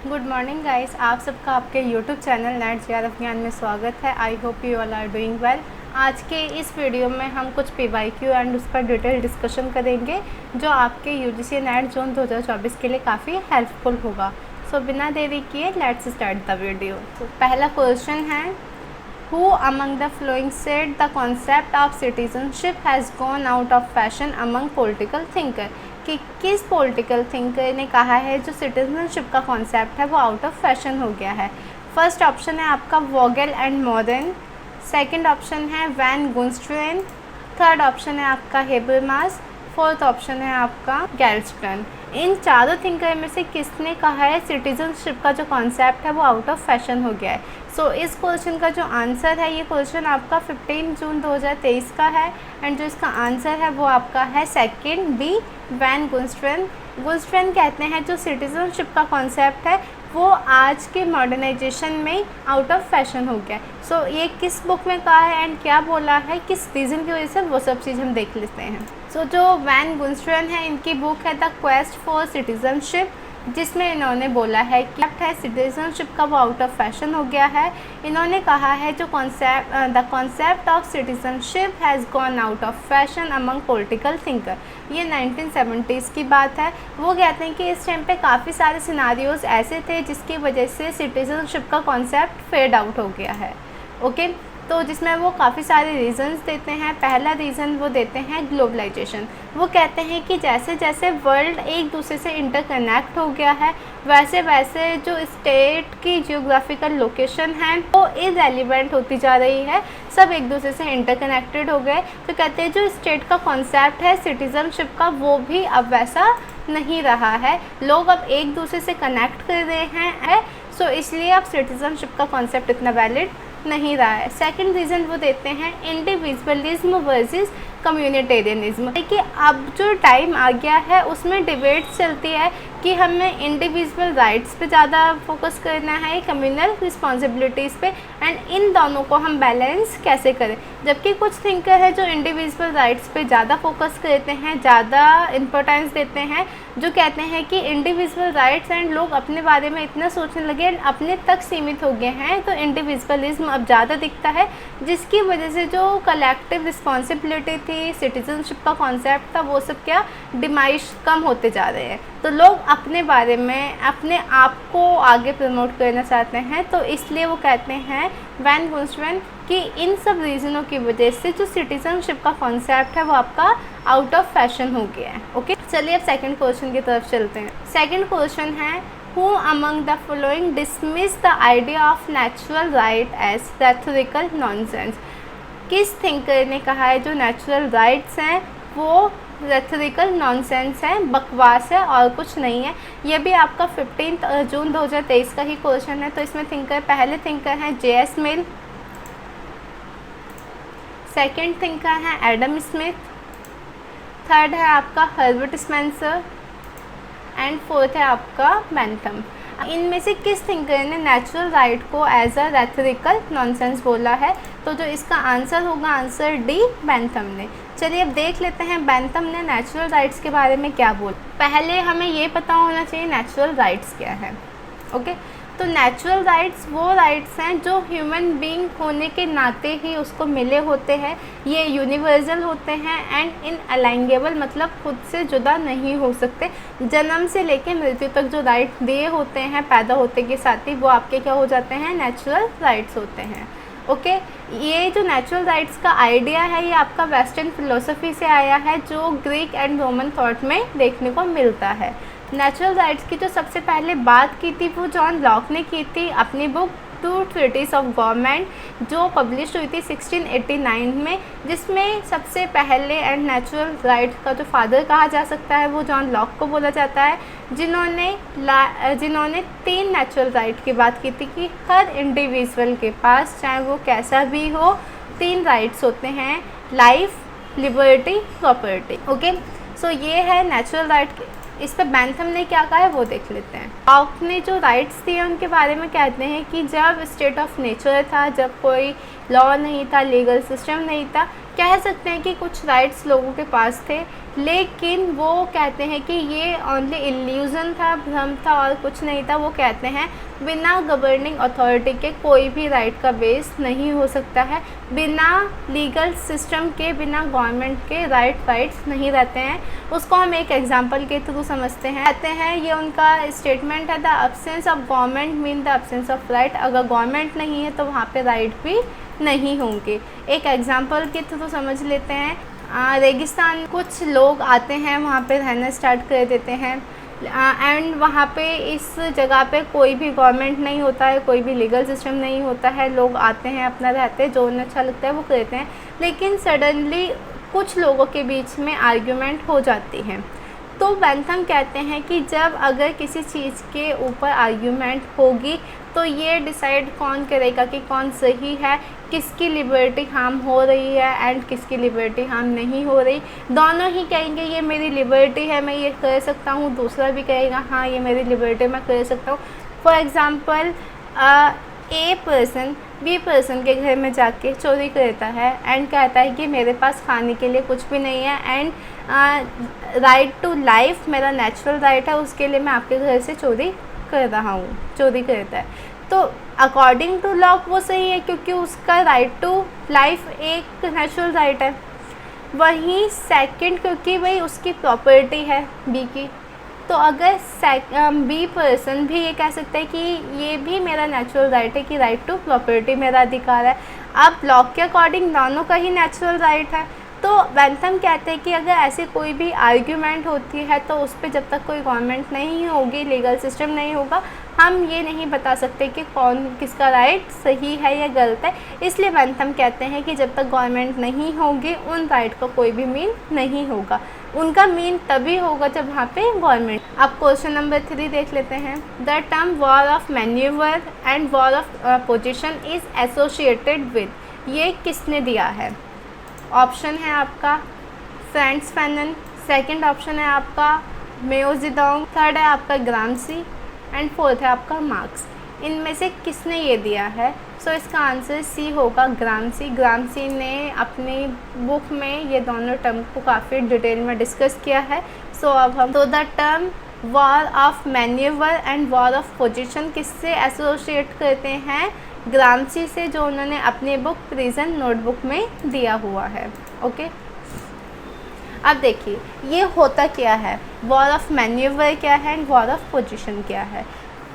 Good morning guys, आप सबका आपके यूट्यूब चैनल नेट जीआरएफ ज्ञान में स्वागत है। I hope you all are doing well. आज के इस वीडियो में हम कुछ पीवाईक्यू एंड उस पर डिटेल डिस्कशन करेंगे जो आपके यूजीसी नेट जोन 2024 के लिए काफ़ी हेल्पफुल होगा। सो बिना देरी किए लेट्स स्टार्ट द वीडियो। पहला क्वेश्चन है, who among the flowing said the concept of citizenship has gone out of fashion among political thinker, कि किस पॉलिटिकल थिंकर ने कहा है जो सिटीजनशिप का कॉन्सेप्ट है वो आउट ऑफ फैशन हो गया है। फर्स्ट ऑप्शन है आपका Vogel and modern, second option है वैन गुनस्ट्रेन, थर्ड ऑप्शन है आपका हेबरमास, फोर्थ ऑप्शन है आपका गैल्स्टन। इन चारों थिंकर में से किसने कहा है सिटीजनशिप का जो कॉन्सेप्ट है वो आउट ऑफ फैशन हो गया है। सो इस क्वेश्चन का जो आंसर है, ये क्वेश्चन आपका 15 जून 2023 का है एंड जो इसका आंसर है वो आपका है सेकंड बी, वैन गुनस्ट्रेन। गुनस्ट्रेन कहते हैं जो सिटीजनशिप का कॉन्सेप्ट है वो आज के मॉडर्नाइजेशन में आउट ऑफ फैशन हो गया है। सो ये किस बुक में कहा है एंड क्या बोला है, किस रीज़न की वजह से, वो सब चीज़ हम देख लेते हैं। सो जो वैन गुनस्ट्रेन है, इनकी बुक है द क्वेस्ट फॉर सिटीजनशिप, जिसमें इन्होंने बोला है कि सिटीजनशिप का वो आउट ऑफ फैशन हो गया है। इन्होंने कहा है जो the concept of citizenship has gone out of fashion among political thinker. ये 1970s की बात है। वो कहते हैं कि इस टाइम पे काफ़ी सारे सिनारियोज ऐसे थे जिसकी वजह से सिटीजनशिप का कॉन्सेप्ट फेड आउट हो गया है। ओके, तो जिसमें वो काफ़ी सारे रीज़न्स देते हैं। पहला रीज़न वो देते हैं ग्लोबलाइजेशन। वो कहते हैं कि जैसे जैसे वर्ल्ड एक दूसरे से इंटरकनेक्ट हो गया है वैसे वैसे जो स्टेट की जियोग्राफिकल लोकेशन है वो इररेलेवेंट होती जा रही है, सब एक दूसरे से इंटरकनेक्टेड हो गए। तो कहते हैं जो स्टेट का कॉन्सेप्ट है सिटीजनशिप का वो भी अब वैसा नहीं रहा है, लोग अब एक दूसरे से कनेक्ट कर रहे हैं, सो इसलिए अब सिटीजनशिप का कॉन्सेप्ट इतना वैलिड नहीं रहा है। सेकंड रीज़न वो देते हैं इंडिविजुअलिज्म वर्सेस कम्युनिटेरियनिज्म, कि अब जो टाइम आ गया है उसमें डिबेट्स चलती है कि हमें इंडिविजुअल राइट्स पे ज़्यादा फोकस करना है, कम्युनल रिस्पॉन्सिबिलिटीज़ पे, एंड इन दोनों को हम बैलेंस कैसे करें। जबकि कुछ थिंकर है जो इंडिविजुअल राइट्स पे ज़्यादा फोकस करते हैं, ज़्यादा इम्पोर्टेंस देते हैं, जो कहते हैं कि इंडिविजुअल राइट्स एंड लोग अपने बारे में इतना सोचने लगे, अपने तक सीमित हो गए हैं, तो इंडिविजुअलिज्म अब ज़्यादा दिखता है, जिसकी वजह से जो कलेक्टिव रिस्पॉन्सिबिलिटी थी, सिटीजनशिप का कॉन्सेप्ट था, वो सब क्या डिमाइश कम होते जा रहे हैं। तो लोग अपने बारे में अपने आप को आगे प्रमोट करना चाहते हैं, तो इसलिए वो कहते हैं वैन गुनस्ट्रेन कि इन सब रीज़नों की वजह से जो सिटीजनशिप का कॉन्सेप्ट है वो आपका आउट ऑफ फैशन हो गया है। ओके, चलिए अब सेकंड क्वेश्चन की तरफ चलते हैं। सेकंड क्वेश्चन है, who among the following dismiss the idea of natural right as rhetorical nonsense. किस थिंकर ने कहा है जो नेचुरल राइट्स हैं वो रेथोरिकल नॉनसेंस है, बकवास है और कुछ नहीं है। ये भी आपका 15 जून 2023 का ही क्वेश्चन है। तो इसमें थिंकर, पहले थिंकर हैं J.S. मिल, सेकंड थिंकर हैं एडम स्मिथ, थर्ड है आपका हर्बर्ट स्पेंसर एंड फोर्थ है आपका बेंथम। इनमें से किस थिंकर ने नेचुरल राइट को एज अ रेथोरिकल नॉनसेंस बोला है? तो जो इसका आंसर होगा, आंसर डी, बेंथम ने। चलिए अब देख लेते हैं बेंथम ने नेचुरल राइट्स के बारे में क्या बोला। पहले हमें ये पता होना चाहिए नेचुरल राइट्स क्या है। ओके, तो नेचुरल राइट्स वो राइट्स हैं जो ह्यूमन बीइंग होने के नाते ही उसको मिले होते हैं, ये यूनिवर्सल होते हैं एंड इनअलाइंगेबल, मतलब खुद से जुदा नहीं हो सकते। जन्म से लेके मृत्यु तक जो राइट दिए होते हैं पैदा होते के साथ ही, वो आपके क्या हो जाते हैं, नेचुरल राइट्स होते हैं। ओके, ये जो नेचुरल राइट्स का आइडिया है ये आपका वेस्टर्न फिलोसफी से आया है, जो ग्रीक एंड रोमन थॉट में देखने को मिलता है। नेचुरल राइट्स की जो सबसे पहले बात की थी वो जॉन लॉक ने की थी अपनी book two treatises of government, जो पब्लिश हुई थी 1689 में, जिसमें सबसे पहले एंड नेचुरल राइट्स का जो फादर कहा जा सकता है वो जॉन लॉक को बोला जाता है, जिन्होंने 3 नेचुरल राइट की बात की थी कि हर इंडिविजुअल के पास, चाहे वो कैसा भी हो, 3 राइट्स होते हैं, लाइफ, लिबर्टी, प्रॉपर्टी। ओके, सो ये है नेचुरल राइट। इस पर बेंथम ने क्या कहा है वो देख लेते हैं। लॉक ने जो राइट्स दिए उनके बारे में कहते हैं कि जब स्टेट ऑफ नेचर था, जब कोई लॉ नहीं था, लीगल सिस्टम नहीं था, कह सकते हैं कि कुछ राइट्स लोगों के पास थे लेकिन वो कहते हैं कि ये ओनली इल्यूज़न था, भ्रम था और कुछ नहीं था। वो कहते हैं बिना गवर्निंग अथॉरिटी के कोई भी राइट का बेस नहीं हो सकता है, बिना लीगल सिस्टम के, बिना गवर्नमेंट के राइट्स नहीं रहते हैं। उसको हम एक एग्जांपल के थ्रू समझते हैं। कहते हैं ये उनका स्टेटमेंट है, the absence of government mean the absence of right. अगर गवर्नमेंट नहीं है तो वहाँ पे राइट भी नहीं होंगे। एक एग्जांपल के थ्रू समझ लेते हैं। रेगिस्तान, कुछ लोग आते हैं वहाँ पे रहना स्टार्ट कर देते हैं एंड वहाँ पे इस जगह पे कोई भी गवर्नमेंट नहीं होता है, कोई भी लीगल सिस्टम नहीं होता है। लोग आते हैं, अपना रहते हैं, जो उन्हें अच्छा लगता है वो करते हैं। लेकिन सडनली कुछ लोगों के बीच में आर्ग्यूमेंट हो जाती है। तो बेंथम कहते हैं कि जब अगर किसी चीज़ के ऊपर आर्ग्यूमेंट होगी तो ये डिसाइड कौन करेगा कि कौन सही है, किसकी लिबर्टी हार्म हो रही है एंड किसकी लिबर्टी हार्म नहीं हो रही। दोनों ही कहेंगे ये मेरी लिबर्टी है, मैं ये कर सकता हूँ। दूसरा भी कहेगा हाँ ये मेरी लिबर्टी, मैं कर सकता हूँ। For example, A person B person के घर में जाके चोरी करता है एंड कहता है कि मेरे पास खाने के लिए कुछ भी नहीं है एंड राइट टू लाइफ मेरा नेचुरल राइट है, उसके लिए मैं आपके घर से चोरी कर रहा हूँ। चोरी करता है तो अकॉर्डिंग टू लॉ वो सही है, क्योंकि उसका राइट टू लाइफ एक नेचुरल राइट है। वहीं सेकंड, क्योंकि भाई उसकी प्रॉपर्टी है बी की, तो अगर बी पर्सन भी ये कह सकता है कि ये भी मेरा नेचुरल राइट है कि राइट टू प्रॉपर्टी मेरा अधिकार है। अब लॉ के अकॉर्डिंग दोनों का ही नेचुरल राइट है। तो बेंथम कहते हैं कि अगर ऐसी कोई भी आर्ग्यूमेंट होती है तो उस पर जब तक कोई गवर्नमेंट नहीं होगी, लीगल सिस्टम नहीं होगा, हम ये नहीं बता सकते कि कौन किसका राइट सही है या गलत है। इसलिए बेंथम कहते हैं कि जब तक गवर्नमेंट नहीं होगी उन राइट का कोई भी मीन नहीं होगा। उनका मीन तभी होगा जब वहाँ पे गवर्नमेंट। अब क्वेश्चन नंबर 3 देख लेते हैं। The term war of manoeuvre and war of position is associated with, ये किसने दिया है? ऑप्शन है आपका फ्रांत्स फैनन, सेकंड ऑप्शन है आपका मेओ जेडोंग, थर्ड है आपका ग्राम्सी एंड फोर्थ है आपका मार्क्स। इनमें से किसने ये दिया है? सो इसका आंसर सी होगा, ग्राम्सी। ग्राम्सी ने अपनी बुक में ये दोनों टर्म को काफ़ी डिटेल में डिस्कस किया है। सो अब हम the term war of manoeuvre and war of position किससे एसोसिएट करते हैं? ग्राम्सी से, जो उन्होंने अपनी बुक प्रिजन नोटबुक में दिया हुआ है। ओके, अब देखिए ये होता क्या है, वॉर ऑफ मैन्यूवर क्या है एंड वॉर ऑफ पोजीशन क्या है।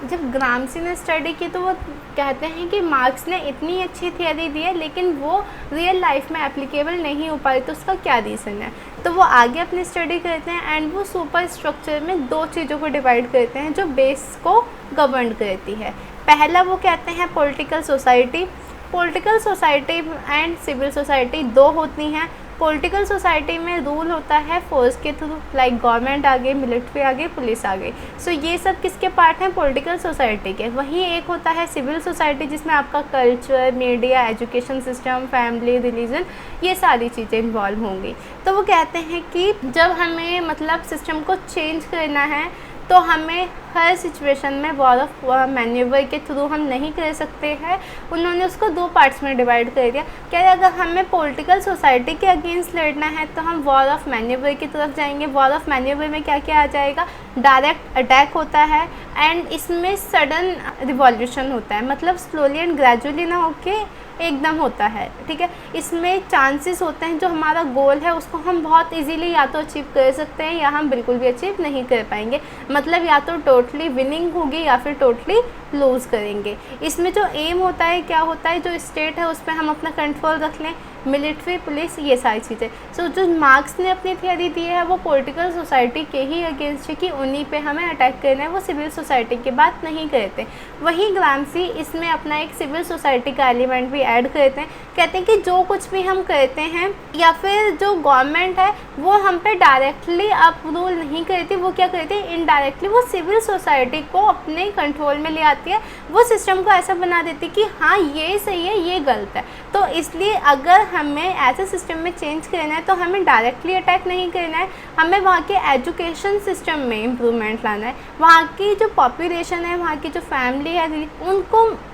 जब ग्राम्सी ने स्टडी की तो वो कहते हैं कि मार्क्स ने इतनी अच्छी थियरी दी है लेकिन वो रियल लाइफ में एप्लीकेबल नहीं हो पाई, तो उसका क्या रीज़न है। तो वो आगे अपनी स्टडी करते हैं एंड वो सुपर स्ट्रक्चर में 2 चीज़ों को डिवाइड करते हैं जो बेस को गवर्न करती है। पहला वो कहते हैं political society. Political society and civil society 2 होती हैं। पॉलिटिकल सोसाइटी में रूल होता है फोर्स के थ्रू, लाइक गवर्नमेंट आ गई, मिलिट्री आ गई, पुलिस आ गई। सो ये सब किसके पार्ट हैं? पॉलिटिकल सोसाइटी के। वहीं एक होता है सिविल सोसाइटी जिसमें आपका culture, media, education system, family, religion, ये सारी चीज़ें इन्वॉल्व होंगी। तो वो कहते हैं कि जब हमें मतलब सिस्टम को चेंज करना है तो हमें हर सिचुएशन में वॉर ऑफ मैन्यूवर के थ्रू हम नहीं कर सकते हैं। उन्होंने उसको 2 पार्ट्स में डिवाइड कर दिया। क्या अगर हमें पॉलिटिकल सोसाइटी के अगेंस्ट लड़ना है तो हम वॉर ऑफ मैन्यूवर की तरफ जाएंगे। वॉर ऑफ मैन्यूवर में क्या क्या आ जाएगा? डायरेक्ट अटैक होता है एंड इसमें सडन रिवॉल्यूशन होता है, मतलब स्लोली एंड ग्रेजुअली ना होके एकदम होता है। ठीक है, इसमें चांसेस होते हैं जो हमारा गोल है उसको हम बहुत इजीली या तो अचीव कर सकते हैं या हम बिल्कुल भी अचीव नहीं कर पाएंगे। मतलब या तो टोटली विनिंग होगी या फिर टोटली लूज़ करेंगे। इसमें जो एम होता है, क्या होता है, जो स्टेट है उस पर हम अपना कंट्रोल रख लें, मिलिट्री, पुलिस, ये सारी चीज़ें। सो जो मार्क्स ने अपनी थियरी दी है वो पॉलिटिकल सोसाइटी के ही अगेंस्ट है कि उन्हीं पे हमें अटैक करना है, वो सिविल सोसाइटी की बात नहीं करते। वहीं ग्राम्सी इसमें अपना एक सिविल सोसाइटी का एलिमेंट भी ऐड करते हैं। कहते हैं कि जो कुछ भी हम करते हैं या फिर जो गवर्नमेंट है वो हम पे डायरेक्टली अब रूल नहीं करती, वो क्या करती है, इनडायरेक्टली वो सिविल सोसाइटी को अपने कंट्रोल में ले आती है। वो सिस्टम को ऐसा बना देती है कि हाँ ये सही है, ये गलत है। तो इसलिए अगर हमें ऐसे सिस्टम में चेंज करना है तो हमें डायरेक्टली अटैक नहीं करना है, हमें वहाँ के एजुकेशन सिस्टम में इम्प्रूवमेंट लाना है। वहाँ की जो पॉपुलेशन है, वहाँ की जो फैमिली है,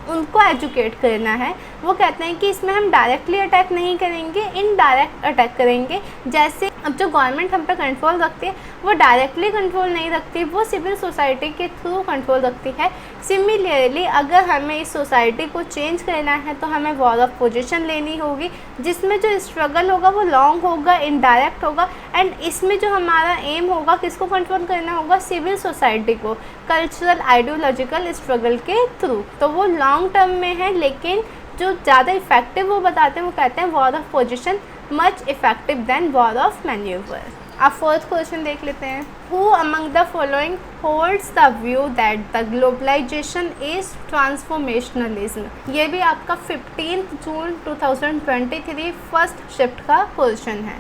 उनको एजुकेट करना है। वो कहते हैं कि इसमें हम डायरेक्टली अटैक नहीं करेंगे, इनडायरेक्ट अटैक करेंगे। जैसे अब जो गवर्नमेंट हम पे कंट्रोल रखती है वो डायरेक्टली कंट्रोल नहीं रखती, वो सिविल सोसाइटी के थ्रू कंट्रोल रखती है। सिमिलरली अगर हमें इस सोसाइटी को चेंज करना है तो हमें वॉर ऑफ पोजीशन लेनी होगी, जिसमें जो स्ट्रगल होगा वो लॉन्ग होगा, इनडायरेक्ट होगा, एंड इसमें जो हमारा एम होगा किसको कंट्रोल करना होगा, सिविल सोसाइटी को, कल्चरल आइडियोलॉजिकल स्ट्रगल के थ्रू। तो वो लॉन्ग टर्म में है, लेकिन जो ज़्यादा इफेक्टिव वो बताते हैं, वो कहते हैं war of position much effective than war of manoeuvre. अब फोर्थ क्वेश्चन देख लेते हैं। Who among the following holds the view that the globalisation is transformationalism. ये भी आपका 15 जून 2023 फर्स्ट शिफ्ट का क्वेश्चन है।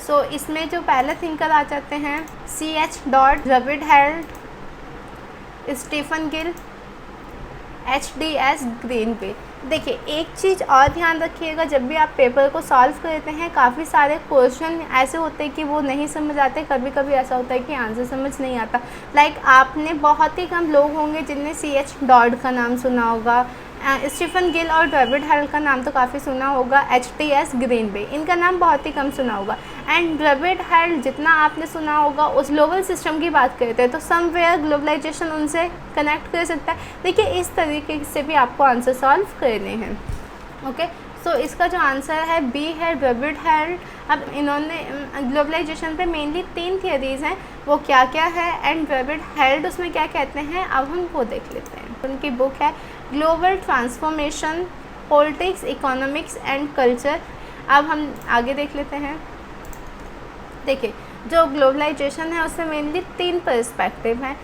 सो इसमें जो पहले थिंकर आ जाते हैं CH dot, David Held, Stephen Gill, HDS ग्रीनबे। देखिए एक चीज़ और ध्यान रखिएगा, जब भी आप पेपर को सॉल्व करते हैं काफ़ी सारे क्वेश्चन ऐसे होते हैं कि वो नहीं समझ आते, कभी कभी ऐसा होता है कि आंसर समझ नहीं आता। लाइक आपने बहुत ही कम लोग होंगे जिनने CH डॉट का नाम सुना होगा, स्टीफन गिल और डेविड हेल का नाम तो काफ़ी सुना होगा, HDS ग्रीनबे इनका नाम बहुत ही कम सुना होगा। एंड डेविड हेल जितना आपने सुना होगा उस ग्लोबल सिस्टम की बात करते हैं, तो समवेयर ग्लोबलाइजेशन उनसे कनेक्ट कर सकता है। देखिए इस तरीके से भी आपको आंसर सॉल्व करने हैं। ओके, सो इसका जो आंसर है B है, डेविड हेल। अब इन्होंने ग्लोबलाइजेशन पे मेनली 3 थियरीज़ हैं, वो क्या क्या है एंड डेविड हेल्ड उसमें क्या कहते हैं, अब हम वो देख लेते हैं। उनकी बुक है global transformation, politics, economics and culture. अब हम आगे देख लेते हैं। देखिए जो ग्लोबलाइजेशन है उसमें मेनली 3 पर्सपेक्टिव हैं।